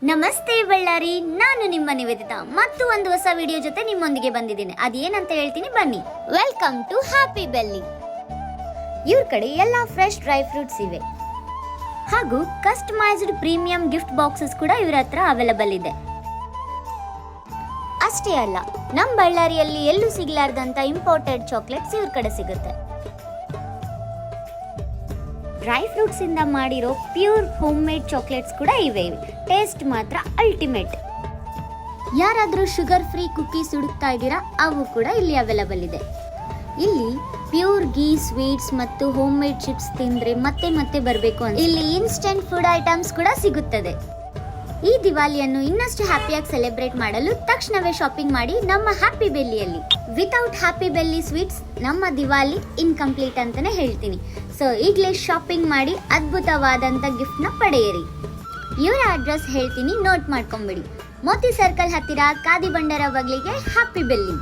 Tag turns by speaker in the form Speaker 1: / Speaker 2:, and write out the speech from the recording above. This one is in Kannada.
Speaker 1: ನಮಸ್ತೆ ಬಳ್ಳಾರಿ, ನಾನು ನಿಮ್ಮ ನಿವೇದಿತಾ ಮತ್ತು ಒಂದು ಹೊಸ ವಿಡಿಯೋ ಜೊತೆ ನಿಮ್ಮೊಂದಿಗೆ ಬಂದಿದ್ದೀನಿ. ಅದೇನಂತ ಹೇಳ್ತೀನಿ ಬನ್ನಿ. Welcome to happy belly. ಇವ್ರ ಕಡೆ ಎಲ್ಲ ಫ್ರೆಶ್ ಡ್ರೈ ಫ್ರೂಟ್ಸ್ ಇವೆ ಹಾಗೂ ಕಸ್ಟಮೈಸ್ಡ್ ಪ್ರೀಮಿಯಂ ಗಿಫ್ಟ್ ಬಾಕ್ಸಸ್ ಕೂಡ ಇವ್ರ ಹತ್ರ ಅವೈಲಬಲ್ ಇದೆ. ಅಷ್ಟೇ ಅಲ್ಲ, ನಮ್ಮ ಬಳ್ಳಾರಿಯಲ್ಲಿ ಎಲ್ಲೂ ಸಿಗಲಾರ್ದಂತ ಇಂಪೋರ್ಟೆಡ್ ಚಾಕ್ಲೇಟ್ಸ್ ಇವ್ರ ಕಡೆ ಸಿಗುತ್ತೆ. ಡ್ರೈ ಫ್ರೂಟ್ಸ್ ಇಂದ ಮಾಡಿರೋ ಪ್ಯೂರ್ ಹೋಮ್ ಮೇಡ್ ಚಾಕ್ಲೇಟ್ಸ್ ಕೂಡ ಇವೆ. ಟೇಸ್ಟ್ ಮಾತ್ರ ಅಲ್ಟಿಮೇಟ್. ಯಾರಾದರೂ ಶುಗರ್ ಫ್ರೀ ಕುಕೀಸ್ ಹುಡುಕ್ತಾ ಇದ್ದೀರಾ, ಅವು ಕೂಡ ಇಲ್ಲಿ ಅವೈಲಬಲ್ ಇದೆ. ಇಲ್ಲಿ ಪ್ಯೂರ್ ಗೀ ಸ್ವೀಟ್ಸ್ ಮತ್ತು ಹೋಮ್ ಮೇಡ್ ಚಿಪ್ಸ್ ತಿಂದ್ರೆ ಮತ್ತೆ ಮತ್ತೆ ಬರಬೇಕು ಅಂತ ಇಲ್ಲಿ ಇನ್ಸ್ಟೆಂಟ್ ಫುಡ್ ಐಟಮ್ಸ್ ಕೂಡ ಸಿಗುತ್ತದೆ. ಈ ದಿವಾಲಿಯನ್ನು ಇನ್ನಷ್ಟು ಹ್ಯಾಪಿಯಾಗಿ ಸೆಲೆಬ್ರೇಟ್ ಮಾಡಲು ತಕ್ಷಣವೇ ಶಾಪಿಂಗ್ ಮಾಡಿ ನಮ್ಮ ಹ್ಯಾಪಿ ಬೆಲ್ಲಿಯಲ್ಲಿ. ವಿತೌಟ್ ಹ್ಯಾಪಿ ಬೆಲ್ಲಿ ಸ್ವೀಟ್ಸ್ ನಮ್ಮ ದಿವಾಲಿ ಇನ್ಕಂಪ್ಲೀಟ್ ಅಂತಾನೆ ಹೇಳ್ತೀನಿ. ಸೊ ಈಗಲೇ ಶಾಪಿಂಗ್ ಮಾಡಿ ಅದ್ಭುತವಾದಂಥ ಗಿಫ್ಟ್ನ ಪಡೆಯಿರಿ. ಇವರ ಅಡ್ರೆಸ್ ಹೇಳ್ತೀನಿ, ನೋಟ್ ಮಾಡ್ಕೊಂಬಿಡಿ. ಮೋತಿ ಸರ್ಕಲ್ ಹತ್ತಿರ ಖಾದಿ ಬಂಡರ ಬಗ್ಲಿಗೆ ಹ್ಯಾಪಿ ಬೆಲ್ಲಿ.